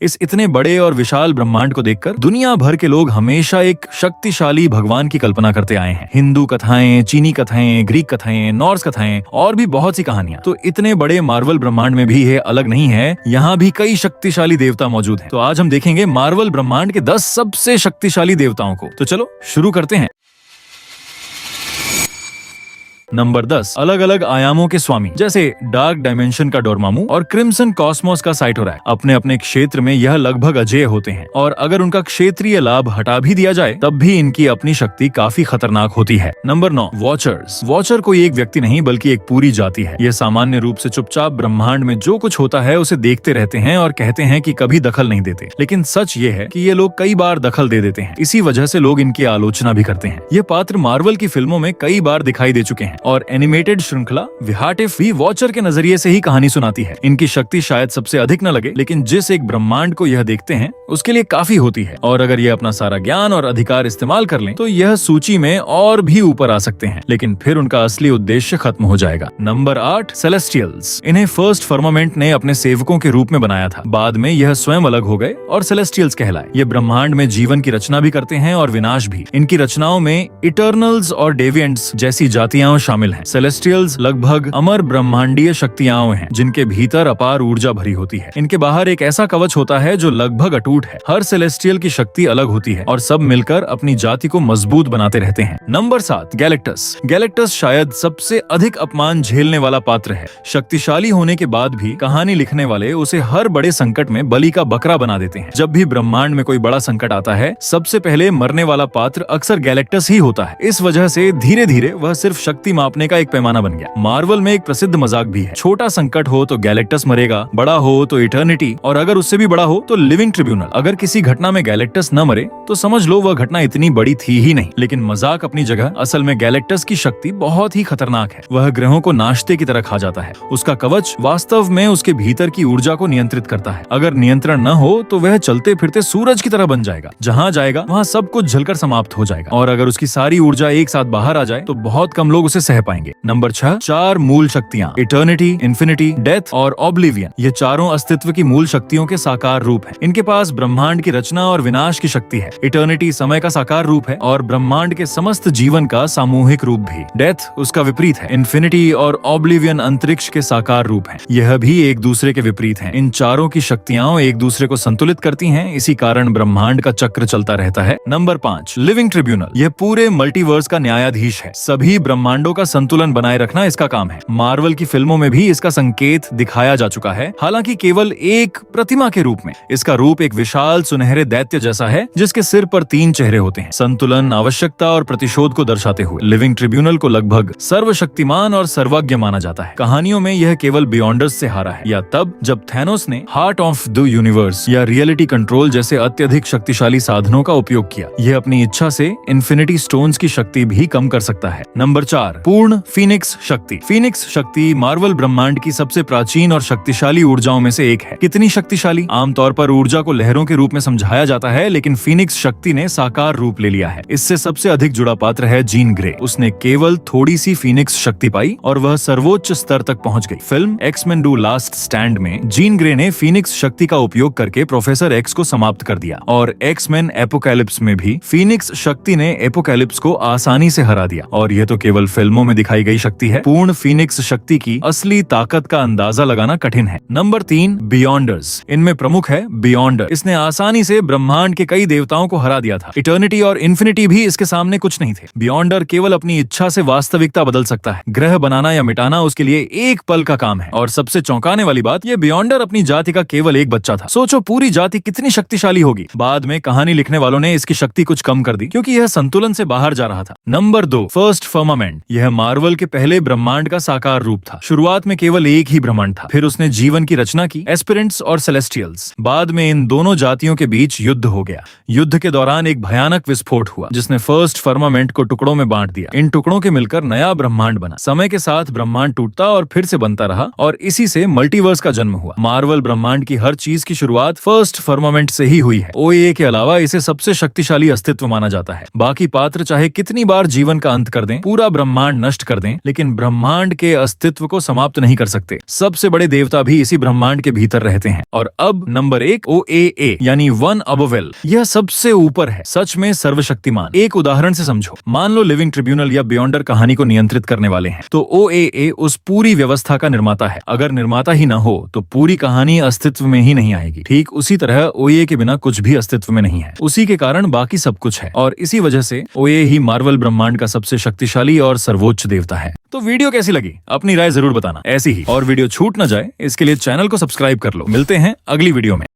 इस इतने बड़े और विशाल ब्रह्मांड को देखकर दुनिया भर के लोग हमेशा एक शक्तिशाली भगवान की कल्पना करते आए हैं। हिंदू कथाएं, चीनी कथाएं, ग्रीक कथाएं, नॉर्स कथाएं और भी बहुत सी कहानियां। तो इतने बड़े मार्वल ब्रह्मांड में भी ये अलग नहीं है, यहाँ भी कई शक्तिशाली देवता मौजूद हैं। तो आज हम देखेंगे मार्वल ब्रह्मांड के 10 सबसे शक्तिशाली देवताओं को। तो चलो शुरू करते हैं। नंबर 10, अलग अलग आयामों के स्वामी, जैसे डार्क डायमेंशन का डोरमामू और क्रिम्सन कॉस्मोस का साइटोरैक। अपने अपने क्षेत्र में यह लगभग अजेय होते हैं और अगर उनका क्षेत्रीय लाभ हटा भी दिया जाए तब भी इनकी अपनी शक्ति काफी खतरनाक होती है। Number 9, watchers. वॉचर कोई एक व्यक्ति नहीं बल्कि एक पूरी जाति है। यह सामान्य रूप से चुपचाप ब्रह्मांड में जो कुछ होता है उसे देखते रहते हैं और कहते हैं कि कभी दखल नहीं देते, लेकिन सच ये है कि ये लोग कई बार दखल दे देते हैं। इसी वजह से लोग इनकी आलोचना भी करते हैं। ये पात्र मार्वल की फिल्मों में कई बार दिखाई दे चुके हैं और एनिमेटेड श्रृंखला व्हाट इफ भी वॉचर के नजरिए से ही कहानी सुनाती है। इनकी शक्ति शायद सबसे अधिक न लगे, लेकिन जिस एक ब्रह्मांड को यह देखते हैं उसके लिए काफी होती है और अगर ये अपना सारा ज्ञान और अधिकार इस्तेमाल कर लें तो यह सूची में और भी ऊपर आ सकते हैं, लेकिन फिर उनका असली उद्देश्य खत्म हो जाएगा। Number 8, celestials. इन्हें फर्स्ट फर्मामेंट ने अपने सेवकों के रूप में बनाया था। बाद में यह स्वयं अलग हो गए और सेलेस्टियल्स कहलाए। ये ब्रह्मांड में जीवन की रचना भी करते हैं और विनाश भी। इनकी रचनाओं में इटर्नल्स और डेविएंट्स जैसी जातियां शामिल हैं। सेलेस्टियल्स लगभग अमर ब्रह्मांडीय शक्तियां हैं जिनके भीतर अपार ऊर्जा भरी होती है। इनके बाहर एक ऐसा कवच होता है जो लगभग अटूट है। हर सेलेस्टियल की शक्ति अलग होती है और सब मिलकर अपनी जाति को मजबूत बनाते रहते हैं। Number 7, Galactus. गैलेक्टस शायद सबसे अधिक अपमान झेलने वाला पात्र है। शक्तिशाली होने के बाद भी कहानी लिखने वाले उसे हर बड़े संकट में बलि का बकरा बना देते हैं। जब भी ब्रह्मांड में कोई बड़ा संकट आता है सबसे पहले मरने वाला पात्र अक्सर गैलेक्टस ही होता है। इस वजह से धीरे धीरे वह सिर्फ शक्ति मापने का एक पैमाना बन गया। मार्वल में एक प्रसिद्ध मजाक भी है, छोटा संकट हो तो गैलेक्टस मरेगा, बड़ा हो तो इटर्निटी और अगर उससे भी बड़ा हो तो लिविंग ट्रिब्यूनल। अगर किसी घटना में गैलेक्टस न मरे तो समझ लो वह घटना इतनी बड़ी थी ही नहीं। लेकिन मजाक अपनी जगह, असल में गैलेक्टस की शक्ति बहुत ही खतरनाक है। वह ग्रहों को नाश्ते की तरह खा जाता है। उसका कवच वास्तव में उसके भीतर की ऊर्जा को नियंत्रित करता है। अगर नियंत्रण न हो तो वह चलते फिरते सूरज की तरह बन जाएगा। जहाँ जाएगा वहाँ सब कुछ जलकर समाप्त हो जाएगा और अगर उसकी सारी ऊर्जा एक साथ बाहर आ जाए तो बहुत कम लोग उसे सह पाएंगे। नंबर 6, 4 मूल शक्तियां, इटर्निटी, इन्फिनिटी, डेथ और ऑब्लिवियन। ये चारों अस्तित्व की मूल शक्तियों के साकार रूप हैं। इनके पास ब्रह्मांड की रचना और विनाश की शक्ति है। इटर्निटी समय का साकार रूप है और ब्रह्मांड के समस्त जीवन का सामूहिक रूप भी। डेथ उसका विपरीत है। इन्फिनिटी और ऑब्लिवियन अंतरिक्ष के साकार रूप हैं। यह भी एक दूसरे के विपरीत हैं। इन चारों की शक्तियां एक दूसरे को संतुलित करती हैं, इसी कारण ब्रह्मांड का चक्र चलता रहता है। Number 5, living tribunal. यह पूरे मल्टीवर्स का न्यायाधीश है। सभी ब्रह्मांडों का संतुलन बनाए रखना इसका काम है। मार्वल की फिल्मों में भी इसका संकेत दिखाया जा चुका है, हालांकि केवल एक प्रतिमा के रूप में। इसका रूप एक विशाल सुनहरे दैत्य जैसा है जिसके सिर पर 3 चेहरे होते हैं, संतुलन, आवश्यकता और प्रतिशोध को दर्शाते हुए। लिविंग ट्रिब्यूनल को लगभग सर्वशक्तिमान और सर्वज्ञ माना जाता है। कहानियों में यह केवल बियॉन्डर्स से हारा है, या तब जब थैनोस ने हार्ट ऑफ द यूनिवर्स या रियलिटी कंट्रोल जैसे अत्यधिक शक्तिशाली साधनों का उपयोग किया। यह अपनी इच्छा से इन्फिनिटी स्टोन्स की शक्ति भी कम कर सकता है। नंबर 4, पूर्ण फीनिक्स शक्ति। फीनिक्स शक्ति मार्वल ब्रह्मांड की सबसे प्राचीन और शक्तिशाली ऊर्जाओं में से एक है। कितनी शक्तिशाली? आमतौर पर ऊर्जा को लहरों के रूप में समझाया जाता है, लेकिन फीनिक्स शक्ति ने साकार रूप ले लिया है। इससे सबसे अधिक जुड़ा पात्र है जीन ग्रे। उसने केवल थोड़ी सी फीनिक्स शक्ति पाई और वह सर्वोच्च स्तर तक पहुंच गई। Film X Men do last stand में जीन ग्रे ने फीनिक्स शक्ति का उपयोग करके प्रोफेसर एक्स को समाप्त कर दिया और एक्स-मेन एपोकैलिप्स में भी फीनिक्स शक्ति ने एपोकैलिप्स को आसानी से हरा दिया। और यह तो केवल फिल्मों में दिखाई गई शक्ति है। पूर्ण फीनिक्स शक्ति की असली ताकत का अंदाजा लगाना कठिन है। Number 3, Beyonders. इनमें प्रमुख है बियॉन्डर। इसने आसानी से ब्रह्मांड के कई देवताओं को हरा दिया था। इटर्निटी और इन्फिनिटी भी इसके सामने कुछ नहीं थे। बियॉन्डर केवल अपनी इच्छा से वास्तविकता बदल सकता है। ग्रह बनाना या मिटाना उसके लिए एक पल का काम है। और सबसे चौंकाने वाली बात, ये बियॉन्डर अपनी जाति का केवल एक बच्चा था। सोचो पूरी जाति कितनी शक्तिशाली होगी। बाद में कहानी लिखने वालों ने इसकी शक्ति कुछ कम कर दी क्योंकि यह संतुलन से बाहर जा रहा था। Number 2, first firmament. यह मार्वल के पहले ब्रह्मांड का साकार रूप था। शुरुआत में केवल एक ही ब्रह्मांड था, फिर उसने जीवन की रचना की, एस्पिरेंट्स और सेलेस्टियल्स। बाद में इन दोनों जातियों के बीच युद्ध हो गया। युद्ध के दौरान एक भयानक विस्फोट हुआ जिसने फर्स्ट फर्मामेंट को टुकड़ों में बांट दिया। इन टुकड़ों के मिलकर नया ब्रह्मांड बना। समय के साथ ब्रह्मांड टूटता और फिर से बनता रहा और इसी से मल्टीवर्स का जन्म हुआ। मार्वल ब्रह्मांड की हर चीज की शुरुआत फर्स्ट फर्मामेंट से ही हुई है। ओए के अलावा इसे सबसे शक्तिशाली अस्तित्व माना जाता है। बाकी पात्र चाहे कितनी बार जीवन का अंत कर दें, पूरा ब्रह्मांड ब्रह्मांड नष्ट कर दें, लेकिन ब्रह्मांड के अस्तित्व को समाप्त नहीं कर सकते। सबसे बड़े देवता भी इसी ब्रह्मांड के भीतर रहते हैं। और अब नंबर 1, OAA यानी वन अबव ऑल। यह सबसे ऊपर है, सच में सर्वशक्तिमान। एक उदाहरण से समझो, मान लो लिविंग ट्रिब्यूनल या बियॉन्डर कहानी को नियंत्रित करने वाले हैं, तो OAA उस पूरी व्यवस्था का निर्माता है। अगर निर्माता ही ना हो तो पूरी कहानी अस्तित्व में ही नहीं आएगी। ठीक उसी तरह OAA के बिना कुछ भी अस्तित्व में नहीं है, उसी के कारण बाकी सब कुछ है, और इसी वजह से OAA ही मार्वल ब्रह्मांड का सबसे शक्तिशाली और सर्वोच्च देवता है। तो वीडियो कैसी लगी अपनी राय जरूर बताना। ऐसी ही और वीडियो छूट ना जाए इसके लिए चैनल को सब्सक्राइब कर लो। मिलते हैं अगली वीडियो में।